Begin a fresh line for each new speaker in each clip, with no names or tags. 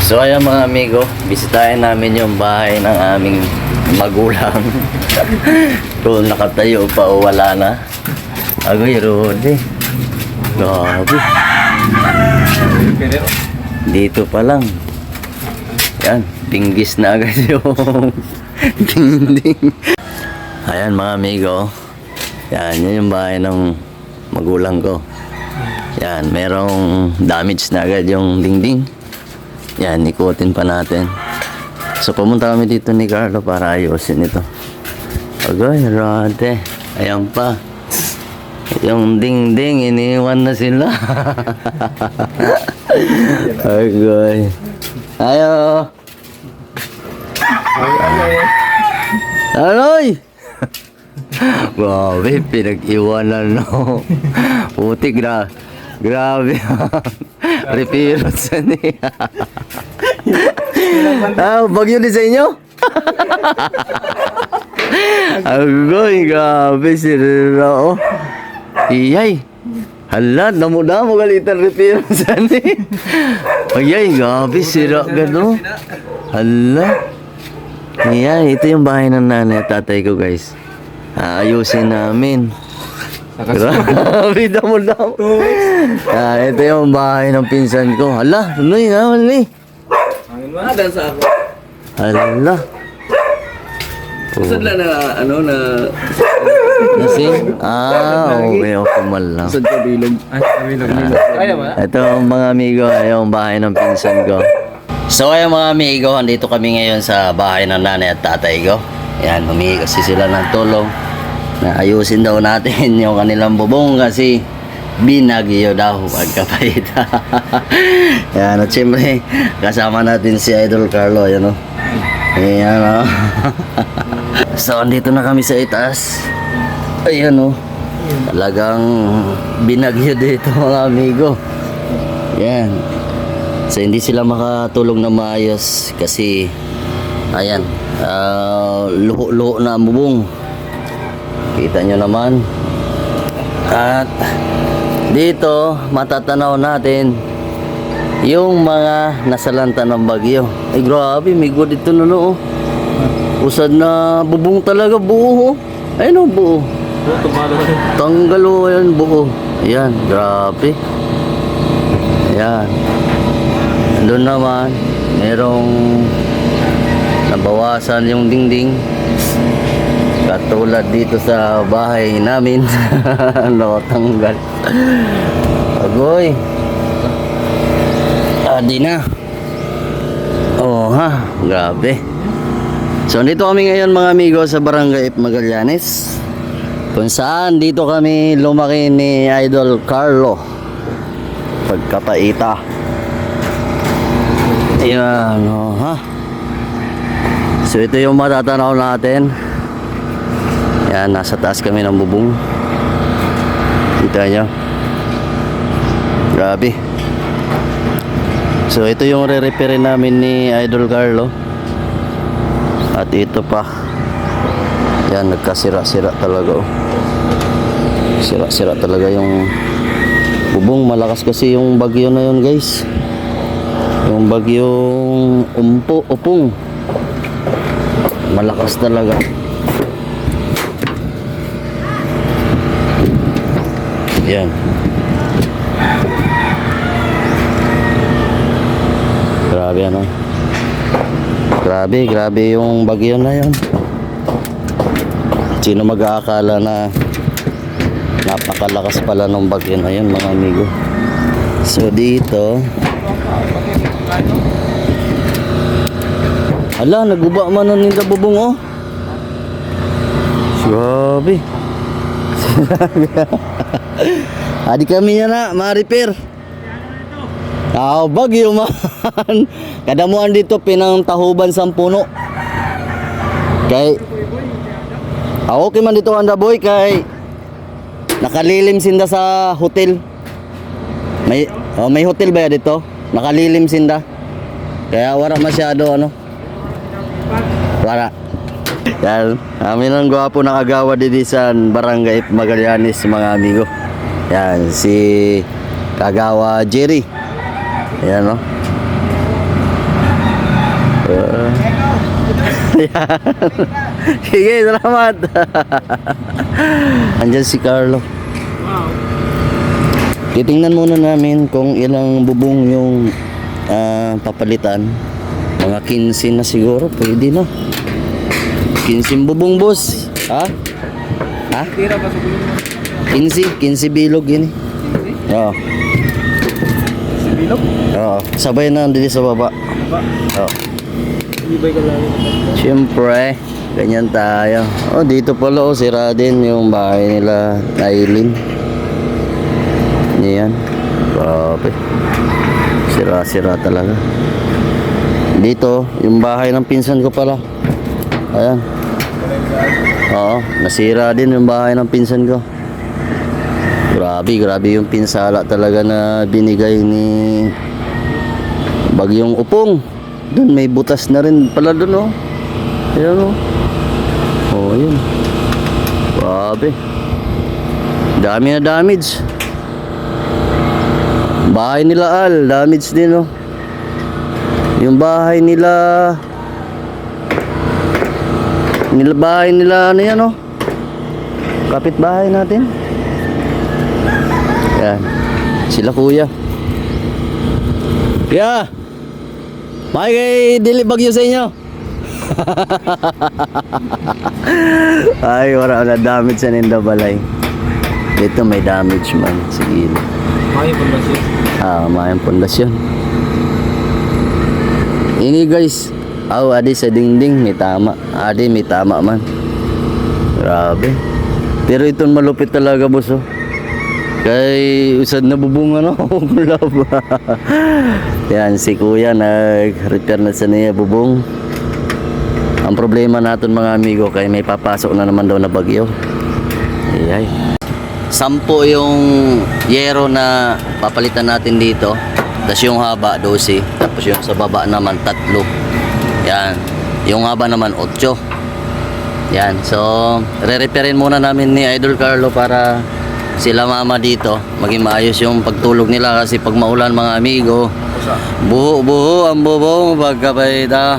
So ayan mga amigo, bisitahin namin yung bahay ng aming magulang. Kung nakatayo pa o wala na. Agoy, Rode. Grabe. Dito pa lang. Yan, pinggis na agad yung dingding. Ayan mga amigo. Yan, yun yung bahay ng magulang ko. Yan, merong damage na agad yung dingding. Yan, ikutin pa natin. So, pumunta kami dito ni Carlo para ayusin ito. Agoy, Rode. Ayan pa. Yung dingding, iniwan na sila. Agoy. Ayo. Aloy! Grabe, pinag-iwanan no. Putik na. Grabe. Repiros niya. Bagyo din sa inyo? Agoy, grabe sila oh. Iyay. Hala, damo-damo galitan repiros niya. Ayay, grabe sila gano. Hala. Iyay, ito yung bahay ng nanay at tatay ko guys. Ayusin namin. Grabe, damo-damo. Ito yung bahay ng pinsan ko. Hala, nunoy nga, mali.
Dan sa ako.
Hala.
Usad lang na, ano, na...
Nasing? Okay, mal lang.
Usad ka bilog. Ay, bilog. Kaya ba?
Ito mga amigo, yung bahay ng pinsan ko. So ayun mga amigo, andito kami ngayon sa bahay ng nanay at tatay ko. Yan, humingi kasi sila ng tulong na ayusin daw natin yung kanilang bubong kasi binagyo daw pagkapait. Yan, at syempre kasama natin si Idol Carlo, yan o. Ayan o. So andito na kami sa itaas. Ayan o. Talagang binagyo dito mga amigo. Yan. So hindi sila makatulong na maayos kasi ayan, luho-luho na ang bubong. Kita nyo naman. At dito matatanaw natin yung mga nasalanta ng bagyo. Ay grabe, may good dito na no. Usad na bubong talaga, buo. Ayun o, buo. Tanggal o yan, buo. Ayan, grabe. Ayan. Doon naman, merong nabawasan yung dingding. Katulad dito sa bahay namin. Nakatanggal. Agoy. Di na. Oh ha, grabe. So dito kami ngayon mga amigo sa Barangay Magallanes. Kung saan dito kami lumaki ni Idol Carlo. Pagkapaita. Ayan, oh ha. So ito yung matatanaw natin. Yan, nasa taas kami ng bubong. Kita nyo. Grabe. So ito yung re-repair namin ni Idol Carlo. At ito pa. Yan, nagkasira-sira talaga oh. Sira-sira talaga yung bubong. Malakas kasi yung bagyo na yun guys. Yung bagyong upong. Malakas talaga. Yan. Grabe ano. Grabe yung bagyo na yan. Sino mag-aakala na napakalakas pala ng bagyo na yan mga amigo. So dito hala, naguba man na nila bubong oh. Grabe. Adi kami niya na ma-repair. Bagyo man. Kadamuan dito pinangtahuban sa puno. Kay okay man dito anda boy kay nakalilim sinda sa hotel. May hotel ba ya dito? Nakalilim sinda. Kaya wala masyado ano. Wala. Yan, amin ang gwapo ng agawa dito sa Barangay Magallanes mga amigo. Yan, si Kagawa Jerry. Ayan o. Yan. Sige, salamat. Andyan si Carlo. Titingnan muna namin kung ilang bubong yung papalitan. Mga 15 na siguro, pwede na. 15 bubong, boss. Ha? Ha? 15 bilog yun eh. Oo.
Bilog?
Oo. Sabay na dito sa baba. Oo.
Ibay ka lang.
Siyempre, ganyan tayo. Oh, dito pala, oh, sira din yung bahay nila, Aileen. Yan. Grabe. Sira-sira talaga. Dito, yung bahay ng pinsan ko pala. Ayan. Oo, nasira din yung bahay ng pinsan ko. Grabe yung pinsala talaga na binigay ni Bagyong Upong. Doon may butas na rin pala doon, oh. Ayan, oh. Oh, yun. Grabe. Dami na damage. Bahay nila Al, damage din, oh. Yung bahay nila ano yan, oh. Kapitbahay natin. Yan. Sila kuya. Kuya! May kay dili bagyo sa inyo. Ay, wala na damage sa Nindabalay. Dito may damage man. Sige.
May pundasyon.
May pundasyon. Ini guys. Adi sa dingding may tama. Adi may tama man. Grabe. Pero ito malupit talaga, boss, oh. Kay usad na bubong ano. Yan si kuya nag-repair na sa niya bubong. Ang problema natin mga amigo kay may papasok na naman daw na bagyo. Ay. 10 yung yero na papalitan natin dito. Tapos yung haba 12. Tapos yung sa baba naman 3. Yan. Yung haba naman 8. Yan. So re-repairin muna namin ni Idol Carlo para sila mama dito maging maayos yung pagtulog nila kasi pag maulan mga amigo buho ang bubong pagkapaita.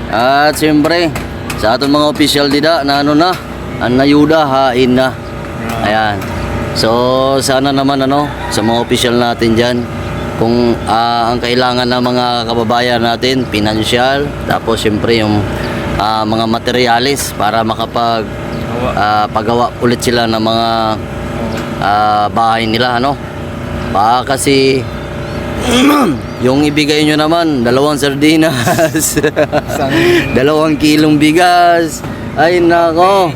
At siyempre sa ating mga official dida na ano na ang nayuda hain na. Ayan, so sana naman sa mga official natin dyan kung ang kailangan ng mga kababayan natin pinansyal, tapos siyempre yung mga materyales para makapag pagawa ulit sila ng mga bahay nila baka kasi yung ibigay nyo naman 2 sardinas 2 kilong bigas, ay nako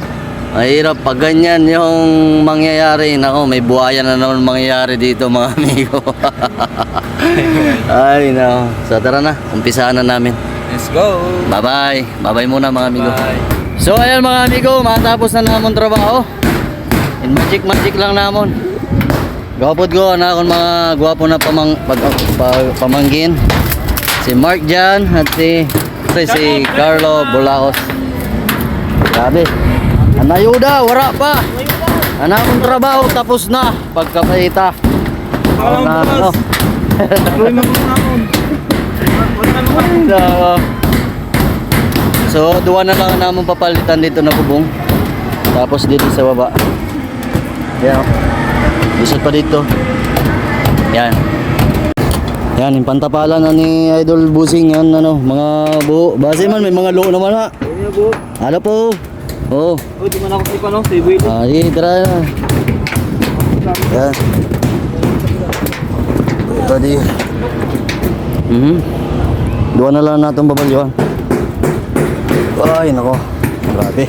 mahirap pag ganyan yung mangyayari. Nako, may buhaya na naman mangyayari dito mga amigo. Ay nako, so tara na, umpisahan na namin.
Let's go.
Bye bye muna mga amigo.
Bye.
So ayan mga amigo, matapos na namon trabaho. In magic lang namon. Gawapod ko na akong mga gwapo na pamangkin. Si Mark Jan at si Carlo Bulaos. Grabe. Ang ayuda, wala pa. Ang akong trabaho tapos na pagkapaita. So, 2 na lang naman papalitan dito na bubong. Tapos dito sa baba. Yan. Isot pa dito. Yan. Yan, yung pantapalan na ni Idol Busing yan, mga buho. Base man, may mga loo naman ha. Ano po? Oo.
Oh, di man ako sipa sa ibuwi.
Ay, tara. Yan. Ito di. 2 na lang natin babagyuhan. Ay, nako. Grabe.